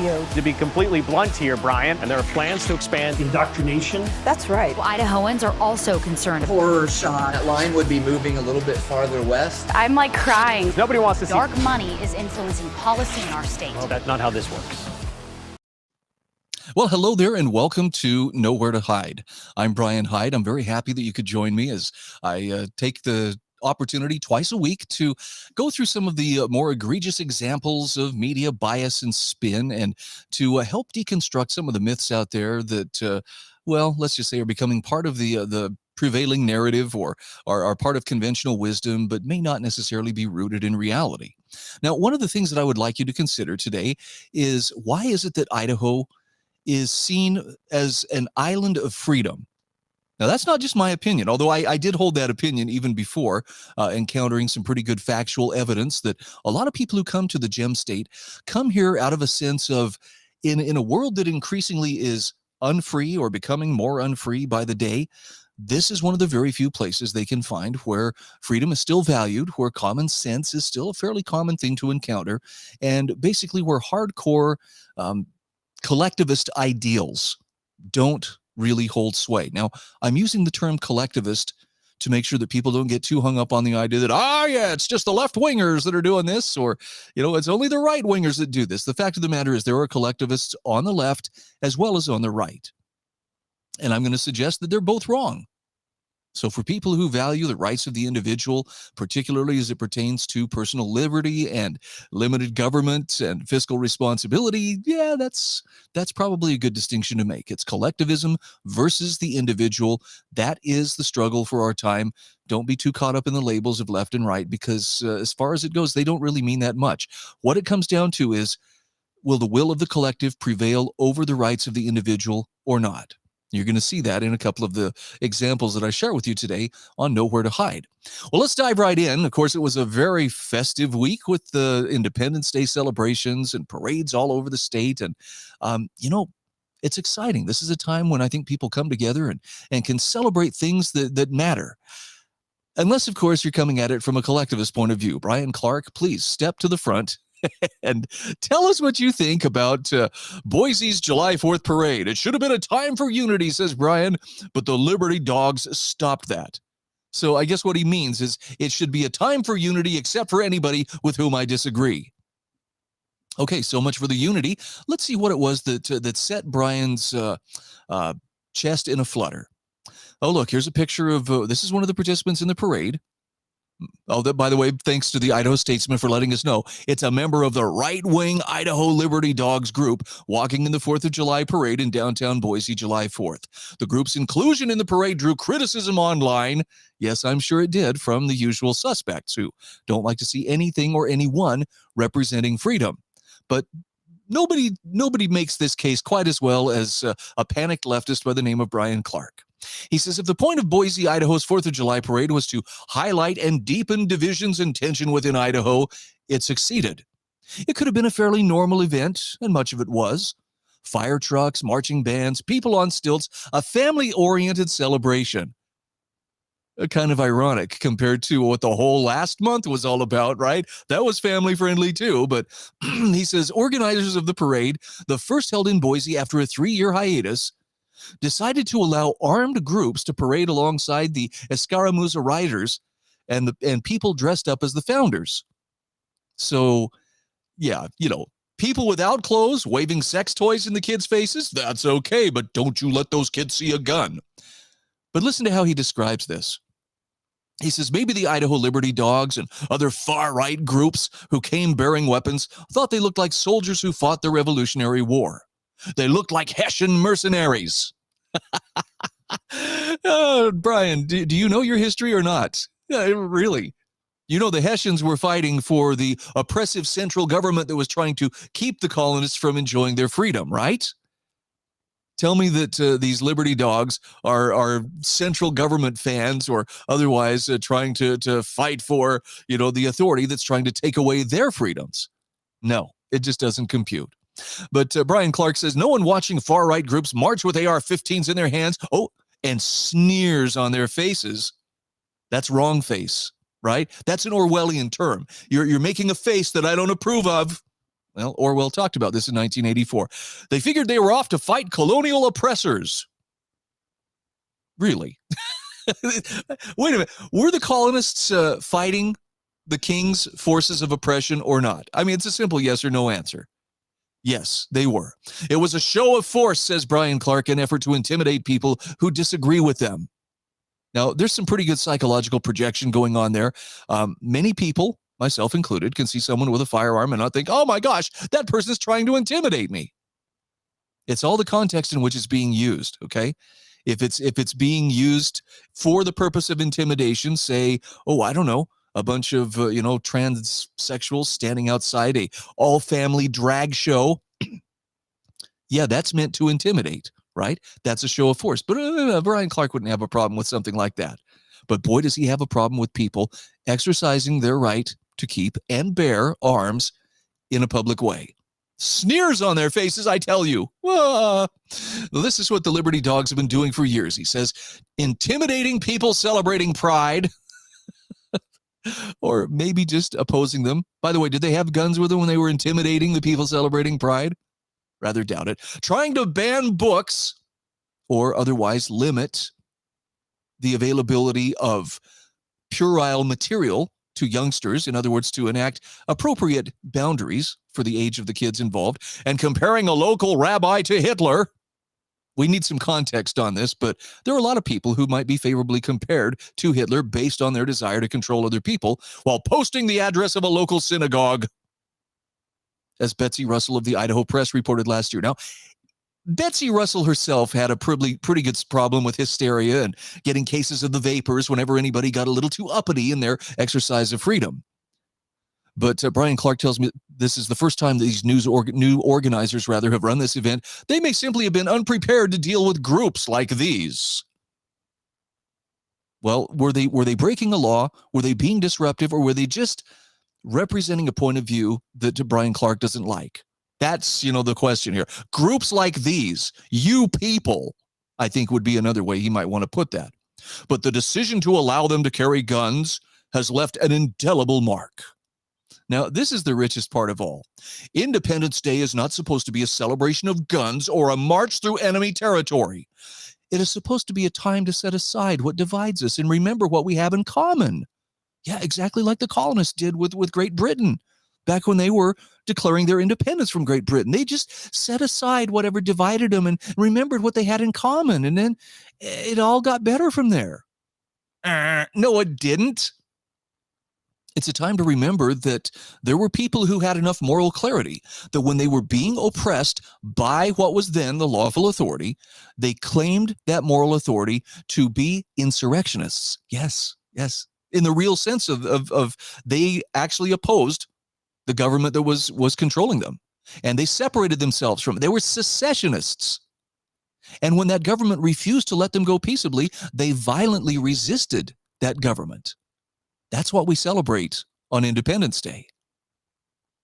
video. To be completely blunt here, Brian, and there are plans to expand Indoctrination. That's right. Well, Idahoans are also concerned. Horror shot. That line would be moving a little bit farther west. I'm like crying. Nobody wants to see. Dark money is influencing policy in our state. Well, that's not how this works. Well, hello there and welcome to Nowhere to Hide. I'm Brian Hyde. I'm very happy that you could join me as I take the opportunity twice a week to go through some of the more egregious examples of media bias and spin, and to help deconstruct some of the myths out there that, well, let's just say are becoming part of the prevailing narrative or are part of conventional wisdom, but may not necessarily be rooted in reality. Now, one of the things that I would like you to consider today is, why is it that Idaho is seen as an island of freedom? Now, that's not just my opinion, although I did hold that opinion even before encountering some pretty good factual evidence that a lot of people who come to the Gem State come here out of a sense of, in a world that increasingly is unfree or becoming more unfree by the day, this is one of the very few places they can find where freedom is still valued, where common sense is still a fairly common thing to encounter, and basically where hardcore collectivist ideals don't really hold sway. Now, I'm using the term collectivist to make sure that people don't get too hung up on the idea that, yeah, it's just the left-wingers that are doing this, or, it's only the right-wingers that do this. The fact of the matter is there are collectivists on the left as well as on the right. And I'm going to suggest that they're both wrong. So for people who value the rights of the individual, particularly as it pertains to personal liberty and limited government and fiscal responsibility, yeah, that's probably a good distinction to make. It's collectivism versus the individual. That is the struggle for our time. Don't be too caught up in the labels of left and right, because as far as it goes, they don't really mean that much. What it comes down to is, will the will of the collective prevail over the rights of the individual or not? You're going to see that in a couple of the examples that I share with you today on Nowhere to Hide. Well, let's dive right in. Of course, it was a very festive week with the Independence Day celebrations and parades all over the state. And, it's exciting. This is a time when I think people come together and can celebrate things that matter. Unless, of course, you're coming at it from a collectivist point of view. Brian Clark, please step to the front and tell us what you think about Boise's July 4th parade. It should have been a time for unity, says Brian, but the Liberty Dogs stopped that. So I guess what he means is it should be a time for unity except for anybody with whom I disagree. Okay, so much for the unity. Let's see what it was that set Brian's chest in a flutter. Oh, look, here's a picture of, this is one of the participants in the parade. Oh, by the way, thanks to the Idaho Statesman for letting us know, it's a member of the right-wing Idaho Liberty Dogs group walking in the 4th of July parade in downtown Boise, July 4th. The group's inclusion in the parade drew criticism online. Yes, I'm sure it did, from the usual suspects who don't like to see anything or anyone representing freedom. But nobody makes this case quite as well as a panicked leftist by the name of Brian Clark. He says, if the point of Boise, Idaho's 4th of July parade was to highlight and deepen divisions and tension within Idaho, it succeeded. It could have been a fairly normal event, and much of it was. Fire trucks, marching bands, people on stilts, a family-oriented celebration. Kind of ironic compared to what the whole last month was all about, right? That was family-friendly too, but he says organizers of the parade, the first held in Boise after a 3-year hiatus, decided to allow armed groups to parade alongside the Escaramuza riders and people dressed up as the founders. So, yeah, people without clothes waving sex toys in the kids' faces, that's okay, but don't you let those kids see a gun. But listen to how he describes this. He says, maybe the Idaho Liberty Dogs and other far-right groups who came bearing weapons thought they looked like soldiers who fought the Revolutionary War. They looked like Hessian mercenaries. Brian, do you know your history or not? Yeah, really. The Hessians were fighting for the oppressive central government that was trying to keep the colonists from enjoying their freedom, right? Tell me that these Liberty Dogs are central government fans or otherwise trying to fight for, the authority that's trying to take away their freedoms. No, it just doesn't compute. But Brian Clark says no one watching far-right groups march with AR-15s in their hands, and sneers on their faces. That's wrong face, right? That's an Orwellian term. You're making a face that I don't approve of. Well, Orwell talked about this in 1984. They figured they were off to fight colonial oppressors. Really? Wait a minute. Were the colonists fighting the king's forces of oppression or not? I mean, it's a simple yes or no answer. Yes, they were. It was a show of force, says Brian Clark, an effort to intimidate people who disagree with them. Now, there's some pretty good psychological projection going on there. Many people, myself included, can see someone with a firearm and not think, oh my gosh, that person is trying to intimidate me. It's all the context in which it's being used, okay? If it's being used for the purpose of intimidation, say, oh, I don't know, a bunch of, transsexuals standing outside a all-family drag show, yeah, that's meant to intimidate, right? That's a show of force. But Brian Clark wouldn't have a problem with something like that. But boy, does he have a problem with people exercising their right to keep and bear arms in a public way. Sneers on their faces, I tell you. Well, this is what the Liberty Dogs have been doing for years. He says, intimidating people celebrating pride, or maybe just opposing them. By the way, did they have guns with them when they were intimidating the people celebrating pride? Rather doubt it. Trying to ban books or otherwise limit the availability of puerile material to youngsters, in other words, to enact appropriate boundaries for the age of the kids involved, and comparing a local rabbi to Hitler. We need some context on this, but there are a lot of people who might be favorably compared to Hitler based on their desire to control other people while posting the address of a local synagogue, as Betsy Russell of the Idaho Press reported last year. Now, Betsy Russell herself had a pretty good problem with hysteria and getting cases of the vapors whenever anybody got a little too uppity in their exercise of freedom. But Brian Clark tells me this is the first time these new organizers have run this event. They may simply have been unprepared to deal with groups like these. Well, were they breaking a law? Were they being disruptive? Or were they just representing a point of view that Brian Clark doesn't like? That's, the question here. Groups like these, you people, I think would be another way he might want to put that. But the decision to allow them to carry guns has left an indelible mark. Now, this is the richest part of all. Independence Day is not supposed to be a celebration of guns or a march through enemy territory. It is supposed to be a time to set aside what divides us and remember what we have in common. Yeah, exactly like the colonists did with Great Britain back when they were declaring their independence from Great Britain. They just set aside whatever divided them and remembered what they had in common, and then it all got better from there. No, it didn't. It's a time to remember that there were people who had enough moral clarity that when they were being oppressed by what was then the lawful authority, they claimed that moral authority to be insurrectionists. Yes. In the real sense of they actually opposed the government that was controlling them. And they separated themselves from it. They were secessionists. And when that government refused to let them go peaceably, they violently resisted that government. That's what we celebrate on Independence Day.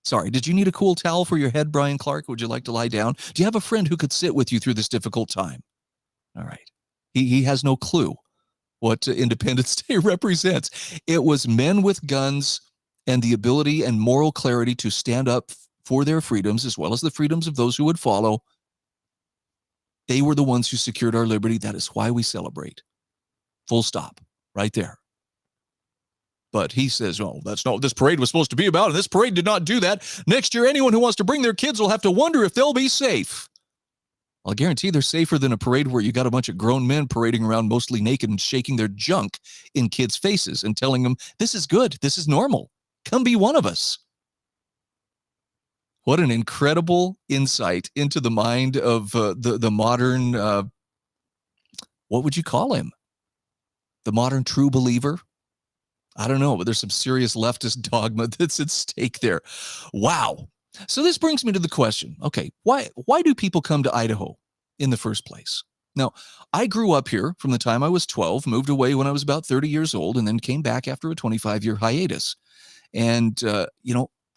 Sorry, did you need a cool towel for your head, Brian Clark? Would you like to lie down? Do you have a friend who could sit with you through this difficult time? All right. He has no clue what Independence Day represents. It was men with guns and the ability and moral clarity to stand up for their freedoms as well as the freedoms of those who would follow. They were the ones who secured our liberty. That is why we celebrate. Full stop. Right there. But he says, oh, that's not what this parade was supposed to be about, and this parade did not do that. Next year, anyone who wants to bring their kids will have to wonder if they'll be safe. I'll guarantee they're safer than a parade where you got a bunch of grown men parading around mostly naked and shaking their junk in kids' faces and telling them, this is good, this is normal. Come be one of us. What an incredible insight into the mind of the modern, what would you call him? The modern true believer? I don't know, but there's some serious leftist dogma that's at stake there. Wow. So this brings me to the question, okay, why do people come to Idaho in the first place? Now, I grew up here from the time I was 12, moved away when I was about 30 years old, and then came back after a 25-year hiatus. And,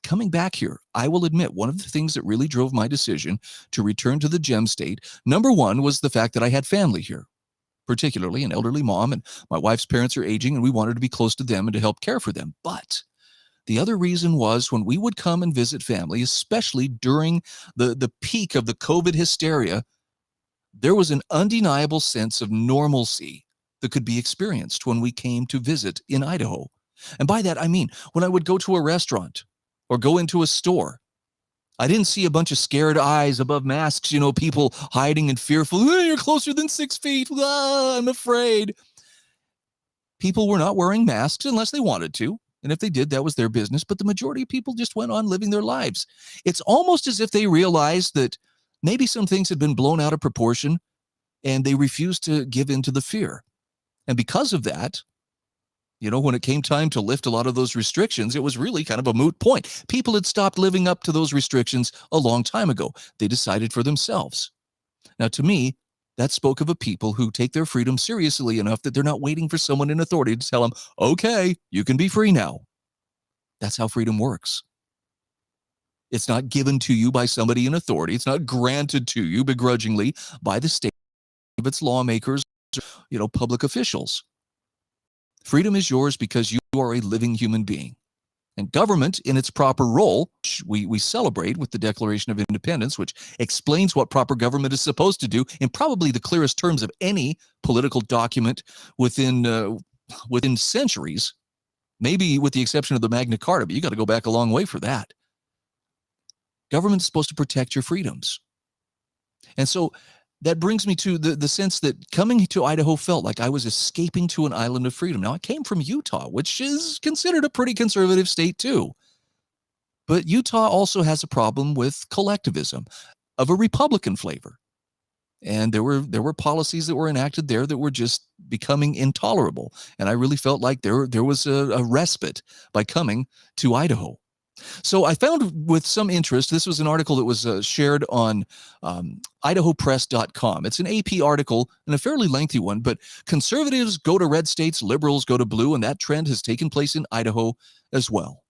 coming back here, I will admit one of the things that really drove my decision to return to the Gem State, number one, was the fact that I had family here, particularly an elderly mom, and my wife's parents are aging, and we wanted to be close to them and to help care for them. But The other reason was when we would come and visit family, especially during the peak of the COVID hysteria, there was an undeniable sense of normalcy that could be experienced when we came to visit in Idaho. And by that, I mean, when I would go to a restaurant or go into a store, I didn't see a bunch of scared eyes above masks, people hiding and fearful. You're closer than 6 feet. I'm afraid. People were not wearing masks unless they wanted to. And if they did, that was their business. But the majority of people just went on living their lives. It's almost as if they realized that maybe some things had been blown out of proportion and they refused to give in to the fear. And because of that, when it came time to lift a lot of those restrictions, it was really kind of a moot point. People had stopped living up to those restrictions a long time ago. They decided for themselves. Now, to me, that spoke of a people who take their freedom seriously enough that they're not waiting for someone in authority to tell them, okay, you can be free now. That's how freedom works. It's not given to you by somebody in authority. It's not granted to you begrudgingly by the state of its lawmakers, public officials. Freedom is yours because you are a living human being. And government, in its proper role, we celebrate with the Declaration of Independence, which explains what proper government is supposed to do in probably the clearest terms of any political document within centuries, maybe with the exception of the Magna Carta, but you got to go back a long way for that. Government is supposed to protect your freedoms. And so that brings me to the sense that coming to Idaho felt like I was escaping to an island of freedom. Now, I came from Utah, which is considered a pretty conservative state too. But Utah also has a problem with collectivism of a Republican flavor. And there were policies that were enacted there that were just becoming intolerable. And I really felt like there was a respite by coming to Idaho. So I found with some interest, this was an article that was shared on idahopress.com. It's an AP article and a fairly lengthy one, but conservatives go to red states, liberals go to blue, and that trend has taken place in Idaho as well.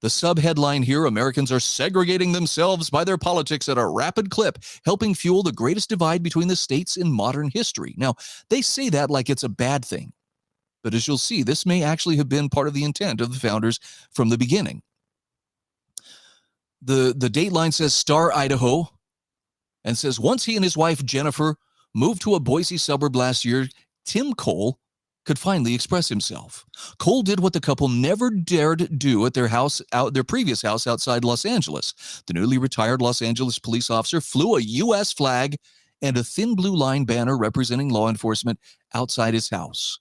The subheadline here, Americans are segregating themselves by their politics at a rapid clip, helping fuel the greatest divide between the states in modern history. Now, they say that like it's a bad thing. But as you'll see, this may actually have been part of the intent of the founders from the beginning. The dateline says Star, Idaho, and says once he and his wife Jennifer moved to a Boise suburb last year, Tim Cole could finally express himself. Cole did what the couple never dared do at their previous house outside Los Angeles. The newly retired Los Angeles police officer flew a U.S. flag and a thin blue line banner representing law enforcement outside his house.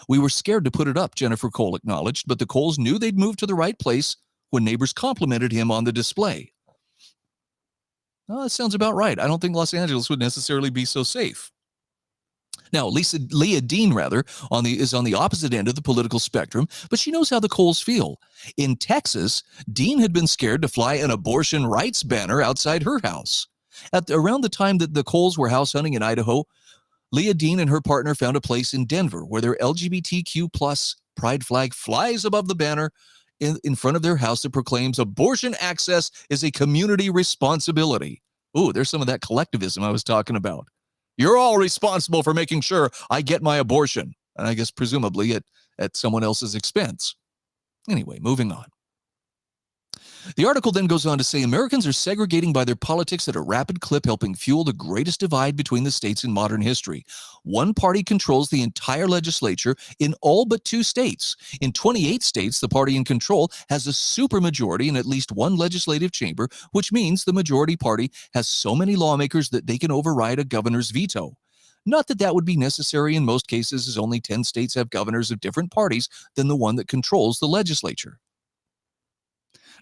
We were scared to put it up, Jennifer Cole acknowledged, but the Coles knew they'd moved to the right place when neighbors complimented him on the display. Well, that sounds about right. I don't think Los Angeles would necessarily be so safe. Now, Leah Dean, is on the opposite end of the political spectrum, but she knows how the Coles feel. In Texas, Dean had been scared to fly an abortion rights banner outside her house. Around the time that the Coles were house hunting in Idaho, Leah Dean and her partner found a place in Denver where their LGBTQ plus pride flag flies above the banner in front of their house that proclaims abortion access is a community responsibility. Ooh, there's some of that collectivism I was talking about. You're all responsible for making sure I get my abortion. And I guess presumably at someone else's expense. Anyway, moving on. The article then goes on to say Americans are segregating by their politics at a rapid clip, helping fuel the greatest divide between the states in modern history. One party controls the entire legislature in all but 2 states. In 28 states, the party in control has a supermajority in at least one legislative chamber, which means the majority party has so many lawmakers that they can override a governor's veto. Not that that would be necessary in most cases, as only 10 states have governors of different parties than the one that controls the legislature.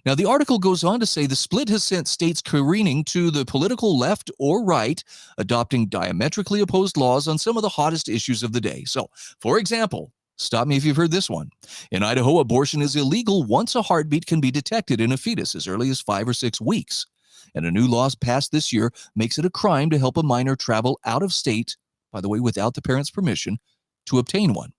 Now, the article goes on to say the split has sent states careening to the political left or right, adopting diametrically opposed laws on some of the hottest issues of the day. So, for example, stop me if you've heard this one. In Idaho, abortion is illegal once a heartbeat can be detected in a fetus as early as 5 or 6 weeks. And a new law passed this year makes it a crime to help a minor travel out of state, by the way, without the parent's permission, to obtain one.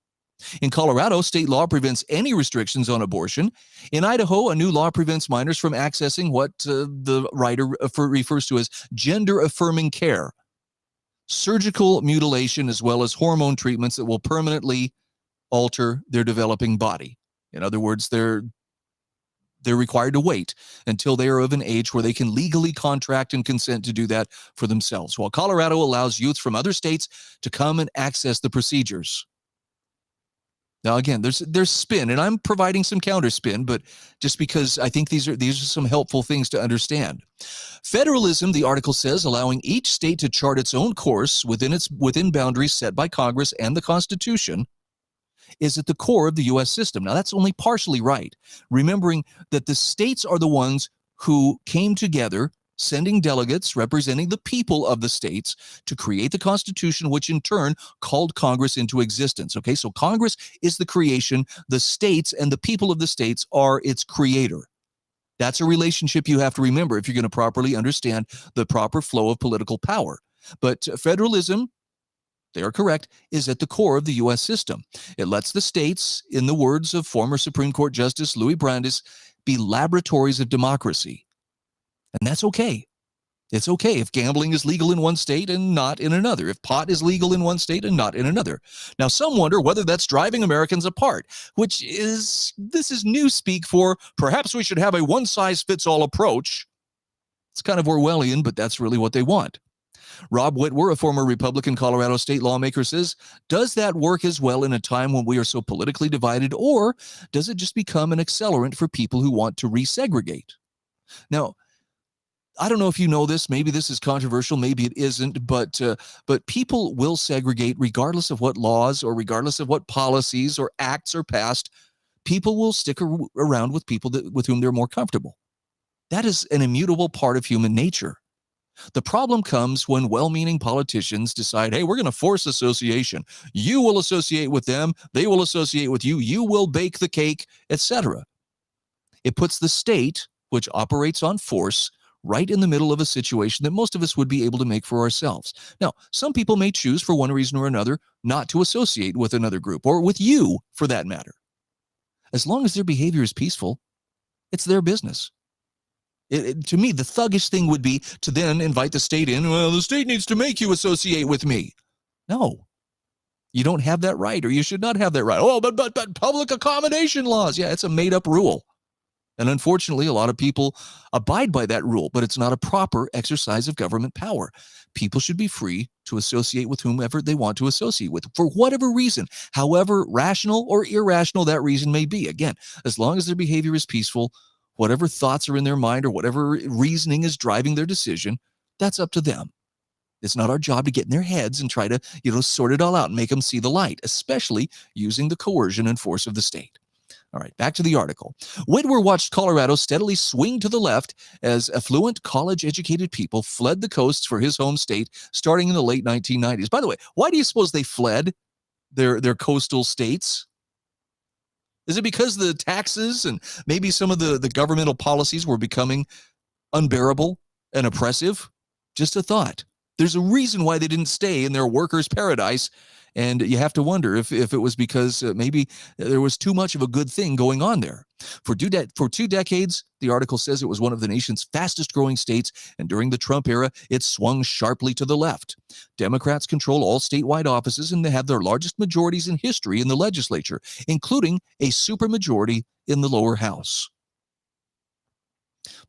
In Colorado, state law prevents any restrictions on abortion. In Idaho, a new law prevents minors from accessing what the writer refers to as gender-affirming care, surgical mutilation, as well as hormone treatments that will permanently alter their developing body. In other words, they're They're required to wait until they are of an age where they can legally contract and consent to do that for themselves, while Colorado allows youth from other states to come and access the procedures. Now, again, there's spin, and I'm providing some counter spin, but just because I think these are some helpful things to understand. Federalism, the article says, allowing each state to chart its own course within boundaries set by Congress and the Constitution, is at the core of the U.S. system. Now, that's only partially right, remembering that the states are the ones who came together, sending delegates representing the people of the states to create the Constitution, which in turn called Congress into existence. Okay, so Congress is the creation, the states and the people of the states are its creator. That's a relationship you have to remember if you're going to properly understand the proper flow of political power. But federalism, they are correct, is at the core of the U.S. system. It lets the states, in the words of former Supreme Court Justice Louis Brandeis, be laboratories of democracy. And that's okay. It's okay if gambling is legal in one state and not in another, if pot is legal in one state and not in another. Now, some wonder whether that's driving Americans apart, this is newspeak for perhaps we should have a one-size-fits-all approach. It's kind of Orwellian, but that's really what they want. Rob Whitwer, a former Republican Colorado state lawmaker, says, does that work as well in a time when we are so politically divided, or does it just become an accelerant for people who want to resegregate? Now, I don't know if you know this, maybe this is controversial, maybe it isn't, but people will segregate regardless of what laws or regardless of what policies or acts are passed. People will stick around with people with whom they're more comfortable. That is an immutable part of human nature. The problem comes when well-meaning politicians decide, hey, we're going to force association. You will associate with them, they will associate with you, you will bake the cake, etc. It puts the state, which operates on force, right in the middle of a situation that most of us would be able to make for ourselves. Now, some people may choose for one reason or another not to associate with another group, or with you for that matter. As long as their behavior is peaceful, it's their business. To me, the thuggish thing would be to then invite the state in. Well, the state needs to make you associate with me. No, you don't have that right, or you should not have that right. Oh, but public accommodation laws. Yeah, it's a made-up rule. And unfortunately, a lot of people abide by that rule, but it's not a proper exercise of government power. People should be free to associate with whomever they want to associate with, for whatever reason, however rational or irrational that reason may be. Again, as long as their behavior is peaceful, whatever thoughts are in their mind or whatever reasoning is driving their decision, that's up to them. It's not our job to get in their heads and try to, sort it all out and make them see the light, especially using the coercion and force of the state. All right, back to the article. Whitwer watched Colorado steadily swing to the left as affluent, college-educated people fled the coasts for his home state starting in the late 1990s. By the way, why do you suppose they fled their coastal states? Is it because the taxes and maybe some of the governmental policies were becoming unbearable and oppressive? Just a thought. There's a reason why they didn't stay in their workers' paradise, and you have to wonder if it was because maybe there was too much of a good thing going on there. For 2 decades, the article says it was one of the nation's fastest growing states, and during the Trump era, it swung sharply to the left. Democrats control all statewide offices, and they have their largest majorities in history in the legislature, including a supermajority in the lower house.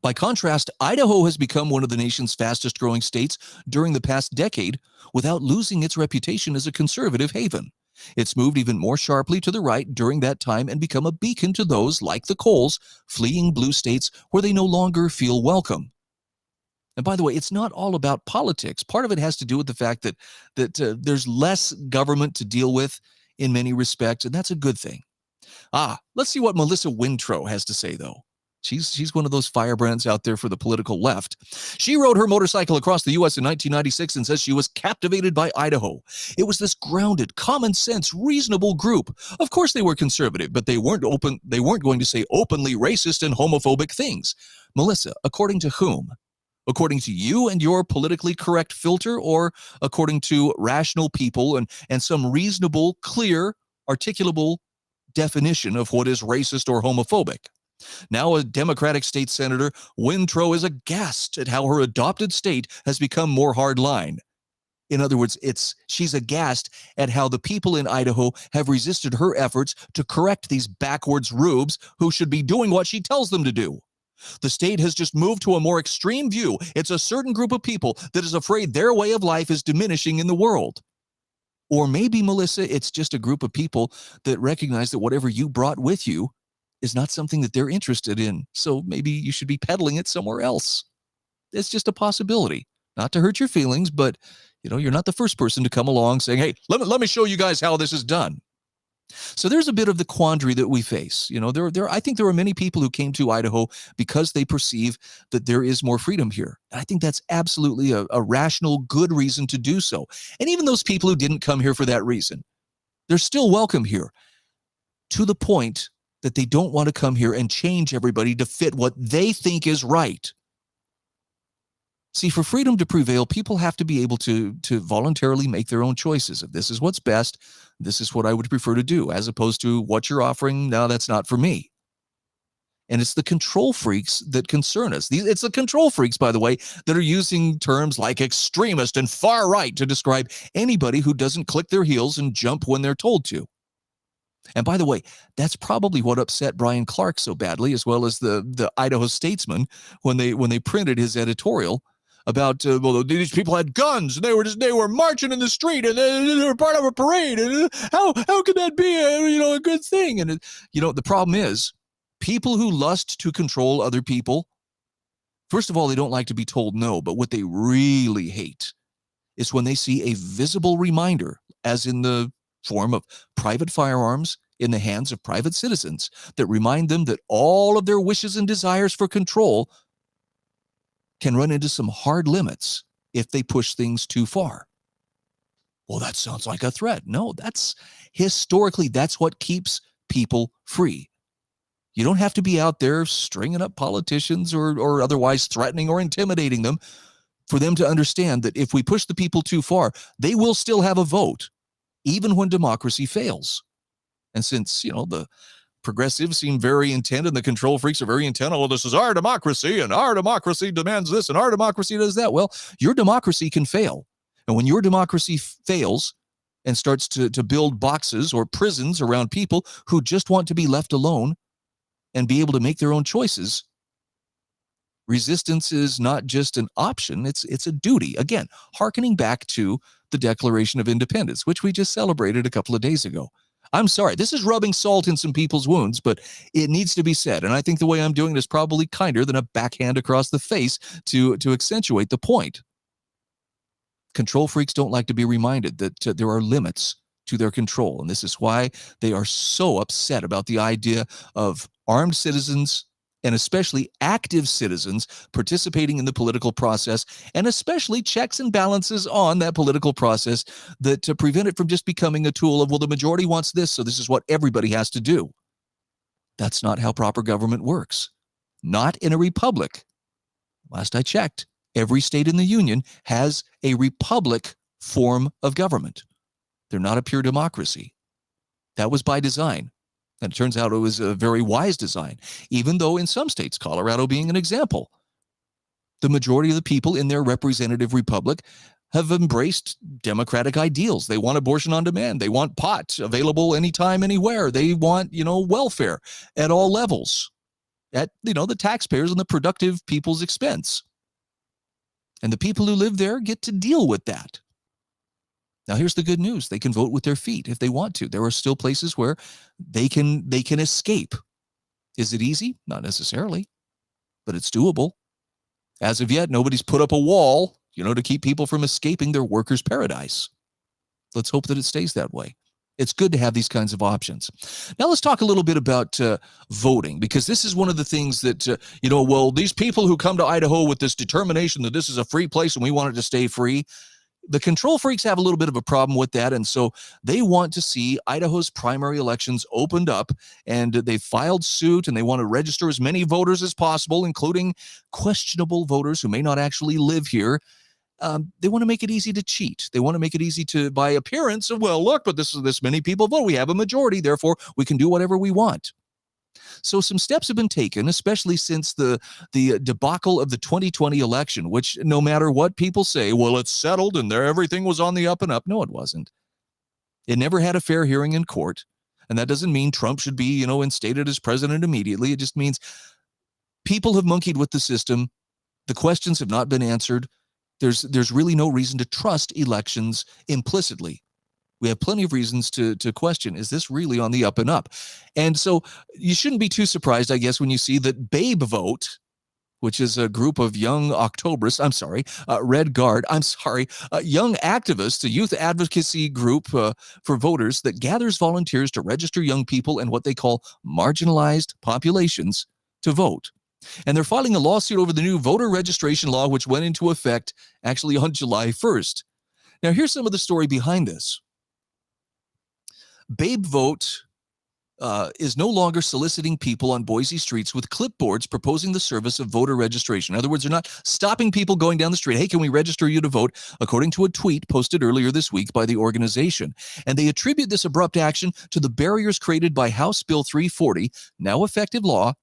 By contrast, Idaho has become one of the nation's fastest growing states during the past decade without losing its reputation as a conservative haven. It's moved even more sharply to the right during that time and become a beacon to those, like the Coles, fleeing blue states where they no longer feel welcome. And by the way, it's not all about politics. Part of it has to do with the fact that there's less government to deal with in many respects, and that's a good thing. Let's see what Melissa Wintrow has to say, though. She's one of those firebrands out there for the political left. She rode her motorcycle across the U.S. in 1996 and says she was captivated by Idaho. It was this grounded, common sense, reasonable group. Of course they were conservative, but they weren't going to say openly racist and homophobic things. Melissa, according to whom? According to you and your politically correct filter, or according to rational people and some reasonable, clear, articulable definition of what is racist or homophobic? Now a Democratic state senator, Wintrow is aghast at how her adopted state has become more hardline. In other words, she's aghast at how the people in Idaho have resisted her efforts to correct these backwards rubes who should be doing what she tells them to do. The state has just moved to a more extreme view. It's a certain group of people that is afraid their way of life is diminishing in the world. Or maybe, Melissa, it's just a group of people that recognize that whatever you brought with you is not something that they're interested in. So maybe you should be peddling it somewhere else. It's just a possibility. Not to hurt your feelings, but you're not the first person to come along saying, hey, let me show you guys how this is done. So there's a bit of the quandary that we face. I think there are many people who came to Idaho because they perceive that there is more freedom here. And I think that's absolutely a rational, good reason to do so. And even those people who didn't come here for that reason, they're still welcome here, to the point that they don't want to come here and change everybody to fit what they think is right. See, for freedom to prevail, people have to be able to voluntarily make their own choices. If this is what's best, this is what I would prefer to do, as opposed to what you're offering, no, that's not for me. And it's the control freaks that concern us. It's the control freaks, by the way, that are using terms like extremist and far right to describe anybody who doesn't click their heels and jump when they're told to. And by the way, that's probably what upset Brian Clark so badly, as well as the Idaho Statesman, when they printed his editorial about these people had guns and they were marching in the street and they were part of a parade, and how could that be a good thing? And the problem is, people who lust to control other people, first of all, they don't like to be told no, but what they really hate is when they see a visible reminder, as in the form of private firearms in the hands of private citizens, that remind them that all of their wishes and desires for control can run into some hard limits if they push things too far. Well, that sounds like a threat. No, that's what keeps people free. You don't have to be out there stringing up politicians or otherwise threatening or intimidating them for them to understand that if we push the people too far, they will still have a vote, even when democracy fails. And since, the progressives seem very intent and the control freaks are very intent, oh, this is our democracy and our democracy demands this and our democracy does that. Well, your democracy can fail. And when your democracy fails and starts to build boxes or prisons around people who just want to be left alone and be able to make their own choices, resistance is not just an option, it's a duty. Again, hearkening back to the Declaration of Independence, which we just celebrated a couple of days ago. I'm sorry, this is rubbing salt in some people's wounds, but it needs to be said. And I think the way I'm doing it is probably kinder than a backhand across the face to accentuate the point. Control freaks don't like to be reminded that there are limits to their control. And this is why they are so upset about the idea of armed citizens, and especially active citizens, participating in the political process, and especially checks and balances on that political process that to prevent it from just becoming a tool of, well, the majority wants this, so this is what everybody has to do. That's not how proper government works. Not in a republic. Last I checked, every state in the union has a republic form of government. They're not a pure democracy. That was by design. And it turns out it was a very wise design, even though in some states, Colorado being an example, the majority of the people in their representative republic have embraced democratic ideals. They want abortion on demand. They want pot available anytime, anywhere. They want, welfare at all levels, at, the taxpayers and the productive people's expense. And the people who live there get to deal with that. Now, here's the good news. They can vote with their feet if they want to. There are still places where they can escape. Is it easy? Not necessarily, but it's doable. As of yet, nobody's put up a wall, to keep people from escaping their workers' paradise. Let's hope that it stays that way. It's good to have these kinds of options. Now, let's talk a little bit about voting, because this is one of the things that, these people who come to Idaho with this determination that this is a free place and we want it to stay free, the control freaks have a little bit of a problem with that, and so they want to see Idaho's primary elections opened up, and they filed suit, and they want to register as many voters as possible, including questionable voters who may not actually live here. They want to make it easy to cheat. They want to make it easy to, by appearance of, well, look, but this many people vote. We have a majority, therefore we can do whatever we want. So some steps have been taken, especially since the debacle of the 2020 election, which no matter what people say, well, it's settled and there everything was on the up and up. No, it wasn't. It never had a fair hearing in court. And that doesn't mean Trump should be, instated as president immediately. It just means people have monkeyed with the system. The questions have not been answered. There's really no reason to trust elections implicitly. We have plenty of reasons to question, is this really on the up and up? And so you shouldn't be too surprised, I guess, when you see that Babe Vote, which is a group of young Octobrists, Red Guard, young activists, a youth advocacy group for voters that gathers volunteers to register young people and what they call marginalized populations to vote. And they're filing a lawsuit over the new voter registration law, which went into effect actually on July 1st. Now, here's some of the story behind this. Babe Vote is no longer soliciting people on Boise streets with clipboards proposing the service of voter registration. In other words, they're not stopping people going down the street. Hey, can we register you to vote? According to a tweet posted earlier this week by the organization. And they attribute this abrupt action to the barriers created by House Bill 340, now effective law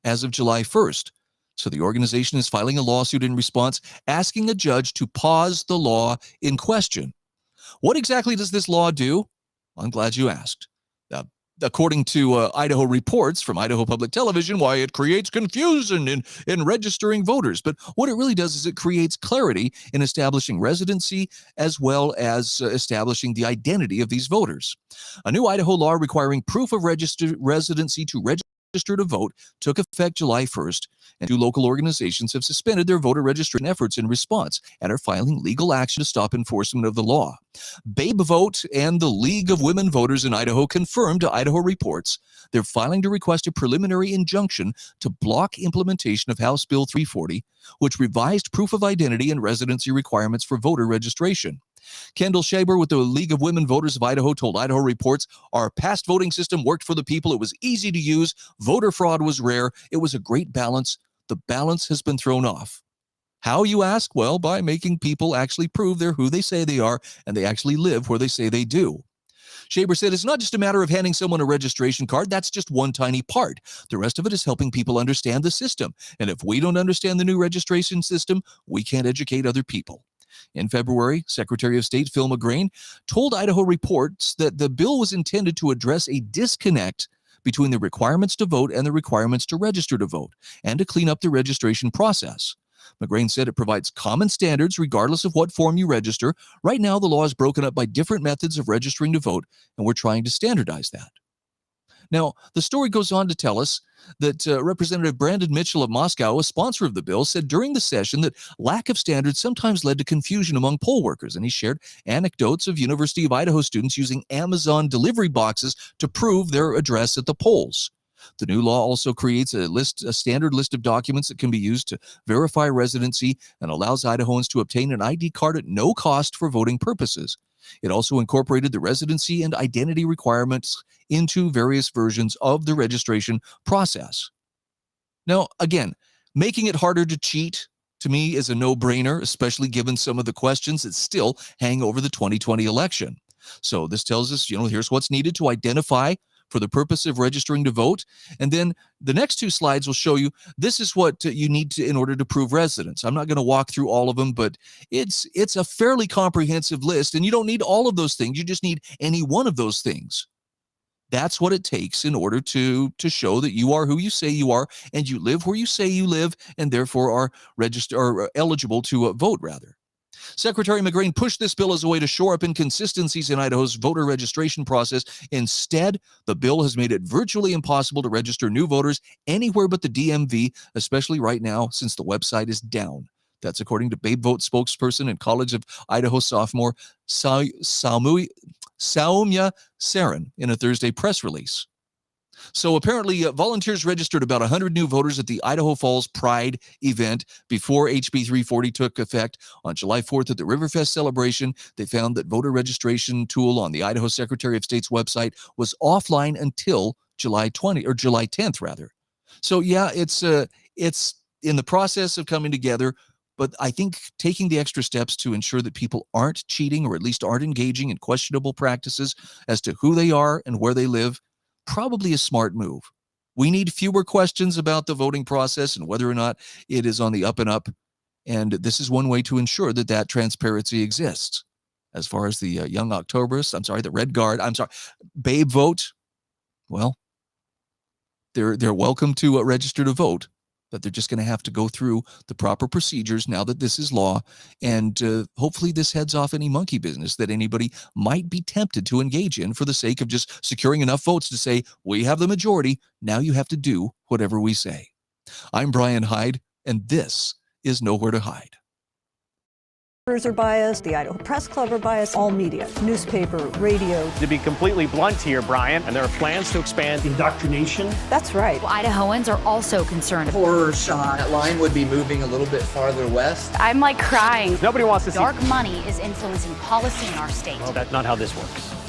as of July 1st. So the organization is filing a lawsuit in response, asking a judge to pause the law in question. What exactly does this law do? I'm glad you asked. According to Idaho reports from Idaho Public Television, why it creates confusion in registering voters. But what it really does is it creates clarity in establishing residency as well as establishing the identity of these voters. A new Idaho law requiring proof of residency to register to vote took effect July 1st, and two local organizations have suspended their voter registration efforts in response and are filing legal action to stop enforcement of the law. Babe Vote and the League of Women Voters in Idaho confirmed to Idaho Reports they're filing to request a preliminary injunction to block implementation of House Bill 340, which revised proof of identity and residency requirements for voter registration. Kendall Shaber with the League of Women Voters of Idaho told Idaho Reports, our past voting system worked for the people. It was easy to use. Voter fraud was rare. It was a great balance. The balance has been thrown off. How, you ask? Well, by making people actually prove they're who they say they are and they actually live where they say they do. Shaber said it's not just a matter of handing someone a registration card. That's just one tiny part. The rest of it is helping people understand the system. And if we don't understand the new registration system, we can't educate other people. In February, Secretary of State Phil McGrain told Idaho Reports that the bill was intended to address a disconnect between the requirements to vote and the requirements to register to vote, and to clean up the registration process. McGrain said it provides common standards regardless of what form you register. Right now, the law is broken up by different methods of registering to vote, and we're trying to standardize that. Now, the story goes on to tell us that Representative Brandon Mitchell of Moscow, a sponsor of the bill, said during the session that lack of standards sometimes led to confusion among poll workers, and he shared anecdotes of University of Idaho students using Amazon delivery boxes to prove their address at the polls. The new law also creates a standard list of documents that can be used to verify residency and allows Idahoans to obtain an ID card at no cost for voting purposes. It also incorporated the residency and identity requirements into various versions of the registration process. Now, again, making it harder to cheat, to me, is a no-brainer, especially given some of the questions that still hang over the 2020 election. So this tells us, here's what's needed to identify for the purpose of registering to vote. And then the next two slides will show you this is what you need to in order to prove residence. I'm not going to walk through all of them, but it's a fairly comprehensive list, and you don't need all of those things. You just need any one of those things. That's what it takes in order to show that you are who you say you are, and you live where you say you live, and therefore are eligible to vote, rather. Secretary McGrain pushed this bill as a way to shore up inconsistencies in Idaho's voter registration process. Instead, the bill has made it virtually impossible to register new voters anywhere but the DMV, especially right now since the website is down. That's according to Babe Vote spokesperson and College of Idaho sophomore Saumya Sarin in a Thursday press release. So apparently, volunteers registered about 100 new voters at the Idaho Falls Pride event before HB 340 took effect on July 4th at the Riverfest celebration. They found that voter registration tool on the Idaho Secretary of State's website was offline until July 10th, rather. So yeah, it's in the process of coming together, but I think taking the extra steps to ensure that people aren't cheating, or at least aren't engaging in questionable practices as to who they are and where they live, probably a smart move. We need fewer questions about the voting process and whether or not it is on the up and up. And this is one way to ensure that that transparency exists. As far as the Young Octoberists, the Red Guard, Babe vote, well, they're welcome to register to vote, but they're just going to have to go through the proper procedures now that this is law. And hopefully this heads off any monkey business that anybody might be tempted to engage in for the sake of just securing enough votes to say, we have the majority, now you have to do whatever we say. I'm Brian Hyde, and this is Nowhere to Hide. Are biased, the Idaho Press Club are biased, all media, newspaper, radio. To be completely blunt here, Brian, and there are plans to expand indoctrination. That's right. Well, Idahoans are also concerned. Horror shot. That line would be moving a little bit farther west. I'm like crying. Nobody wants to see Dark money is influencing policy in our state. Well, that's not how this works.